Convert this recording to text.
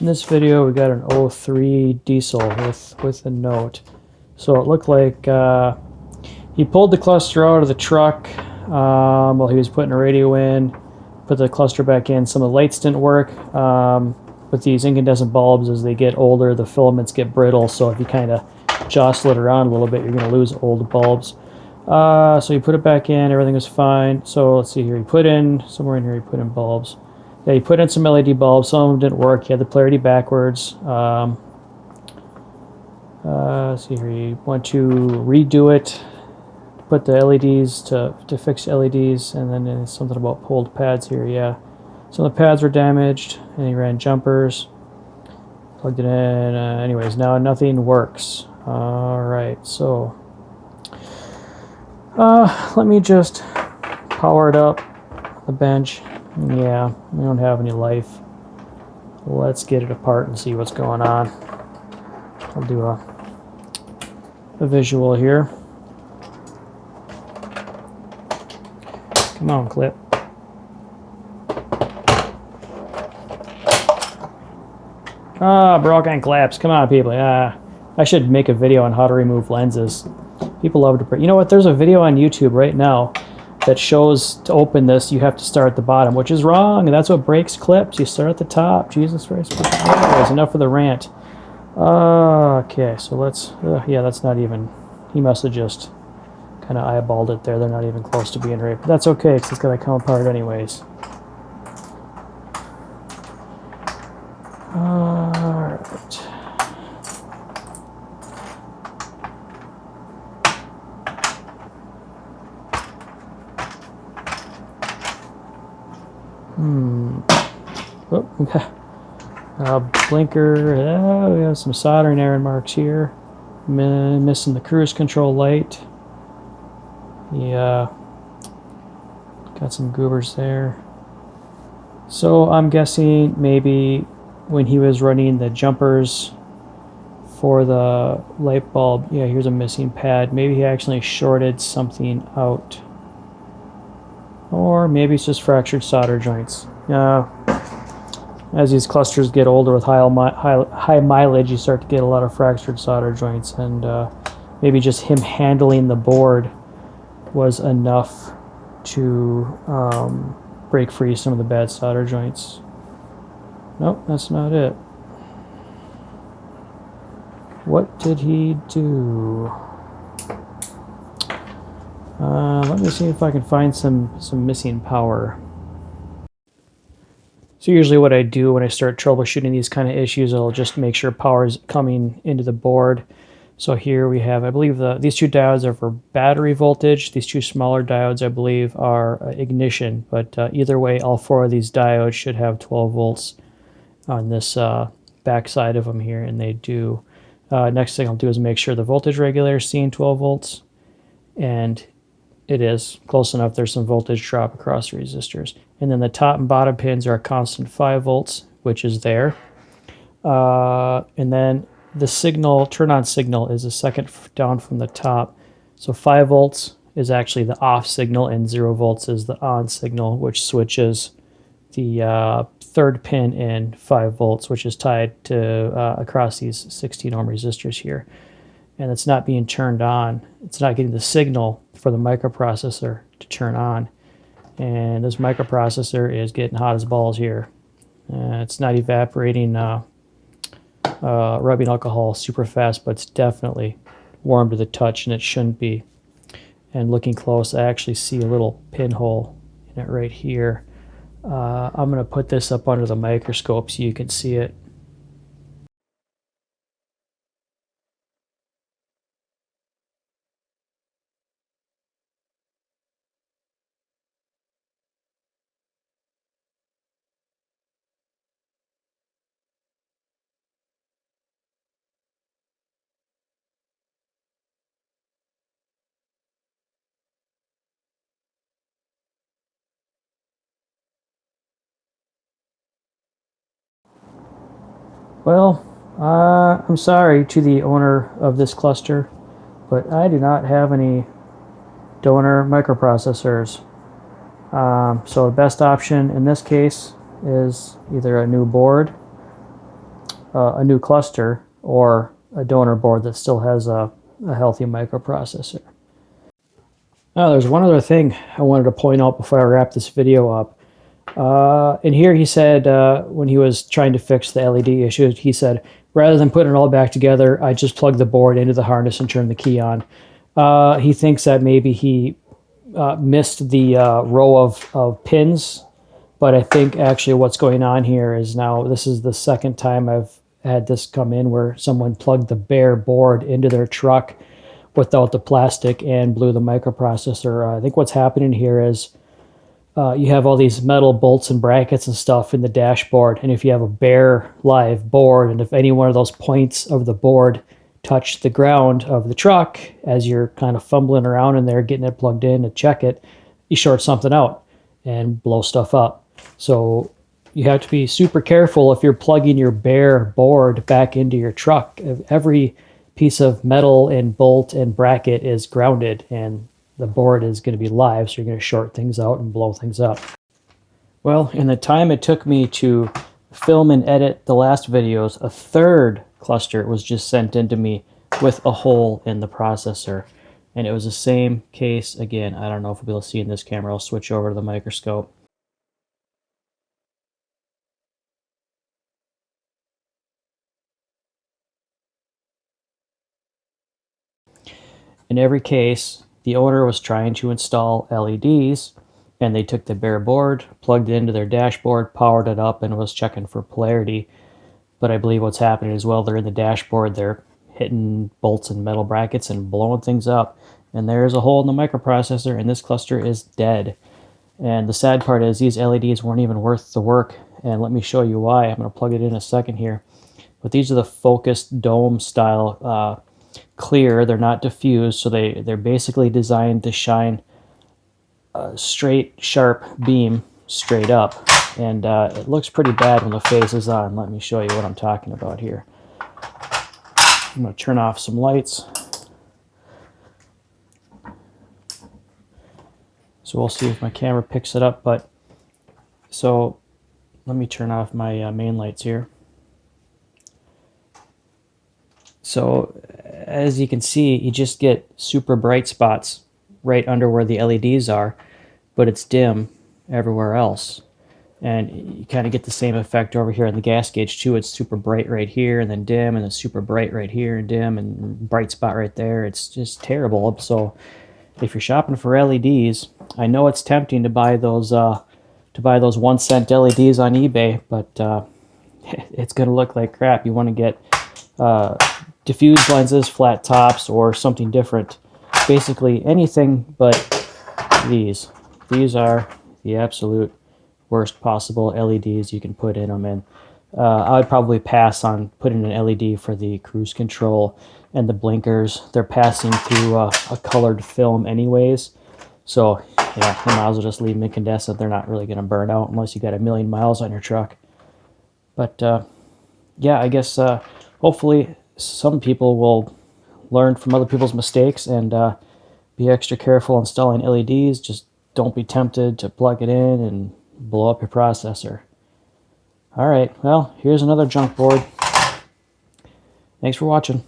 In this video, we got an 03 diesel with a note. So it looked like he pulled the cluster out of the truck while he was putting a radio in, put the cluster back in. Some of the lights didn't work. With these incandescent bulbs, as they get older, the filaments get brittle, so if you kind of jostle it around a little bit, you're going to lose old bulbs. So you put it back in, everything was fine. So let's see here, he put in, somewhere in here he put in bulbs. Yeah, he put in some LED bulbs, some of them didn't work. He had the polarity backwards. Let's see here, you want to redo it, put the LEDs to fix LEDs, and then there's something about pulled pads here, yeah. Some of the pads were damaged, and he ran jumpers, plugged it in. Anyways, now nothing works. Alright, so let me just power it up, the bench. Yeah, we don't have any life. Let's get it apart and see what's going on. I'll do a visual here. Come on, clip. Broken clips. Come on, people. I should make a video on how to remove lenses. People love to... You know what? There's a video on YouTube right now that shows to open this, you have to start at the bottom, which is wrong, and that's what breaks clips. You start at the top. Jesus Christ. Anyways, enough of the rant. Okay, so let's... yeah, that's not even... He must have just kind of eyeballed it there. They're not even close to being right. But that's okay, because it's going to come apart anyways. Alright. Oh, okay. Blinker. We have some soldering error marks here. Missing the cruise control light. Yeah. Got some goobers there. So I'm guessing maybe when he was running the jumpers for the light bulb, yeah, here's a missing pad. Maybe he actually shorted something out. Or maybe it's just fractured solder joints. As these clusters get older with high mileage, you start to get a lot of fractured solder joints, and maybe just him handling the board was enough to break free some of the bad solder joints. Nope, that's not it. What did he do? Let me see if I can find some missing power. So usually what I do when I start troubleshooting these kind of issues, I'll just make sure power is coming into the board. So here we have, I believe these two diodes are for battery voltage. These two smaller diodes, I believe, are ignition. But either way, all four of these diodes should have 12 volts on this back side of them here, and they do. Next thing I'll do is make sure the voltage regulator is seeing 12 volts, and it is close enough. There's some voltage drop across the resistors. And then the top and bottom pins are a constant 5 volts, which is there. And then the signal, turn on signal, is a second down from the top. So 5 volts is actually the off signal, and 0 volts is the on signal, which switches the third pin in 5 volts, which is tied to across these 16 ohm resistors here. And it's not being turned on. It's not getting the signal for the microprocessor to turn on. And this microprocessor is getting hot as balls here. It's not evaporating rubbing alcohol super fast, but it's definitely warm to the touch, and it shouldn't be. And looking close, I actually see a little pinhole in it right here. I'm going to put this up under the microscope so you can see it. Well, I'm sorry to the owner of this cluster, but I do not have any donor microprocessors. So the best option in this case is either a new board a new cluster or a donor board that still has a healthy microprocessor. Now, there's one other thing I wanted to point out before I wrap this video up. In here he said, when he was trying to fix the LED issue, he said, rather than putting it all back together, I just plug the board into the harness and turn the key on. He thinks that maybe he missed the row of pins, but I think actually what's going on here is now this is the second time I've had this come in where someone plugged the bare board into their truck without the plastic and blew the microprocessor. I think what's happening here is you have all these metal bolts and brackets and stuff in the dashboard, and if you have a bare live board, and if any one of those points of the board touch the ground of the truck as you're kind of fumbling around in there getting it plugged in to check it, you short something out and blow stuff up. So you have to be super careful if you're plugging your bare board back into your truck. Every piece of metal and bolt and bracket is grounded, and the board is going to be live, so you're going to short things out and blow things up. Well, in the time it took me to film and edit the last videos, a third cluster was just sent into me with a hole in the processor. And it was the same case again. I don't know if we'll be able to see in this camera. I'll switch over to the microscope. In every case, the owner was trying to install LEDs, and they took the bare board, plugged it into their dashboard, powered it up, and was checking for polarity. But I believe what's happening is, well, they're in the dashboard, they're hitting bolts and metal brackets and blowing things up, and there's a hole in the microprocessor, and this cluster is dead. And the sad part is these LEDs weren't even worth the work, and let me show you why. I'm going to plug it in a second here. But these are the focused dome style clear. They're not diffused, so they're basically designed to shine a straight, sharp beam straight up. And it looks pretty bad when the face is on. Let me show you what I'm talking about here. I'm going to turn off some lights. So we'll see if my camera picks it up. But so let me turn off my main lights here. So as you can see, you just get super bright spots right under where the LEDs are, but it's dim everywhere else. And you kind of get the same effect over here on the gas gauge too. It's super bright right here and then dim, and then super bright right here and dim, and bright spot right there. It's just terrible. So if you're shopping for LEDs, I know it's tempting to buy those 1 cent LEDs on eBay, but it's going to look like crap. You want to get diffused lenses, flat tops, or something different. Basically anything but these. These are the absolute worst possible LEDs you can put in them. And I would probably pass on putting an LED for the cruise control and the blinkers. They're passing through a colored film anyways. So yeah, you might as well just leave them incandescent. They're not really going to burn out unless you got 1,000,000 miles on your truck. But yeah, I guess hopefully some people will learn from other people's mistakes and be extra careful installing LEDs. Just don't be tempted to plug it in and blow up your processor. All right, well, here's another junk board. Thanks for watching.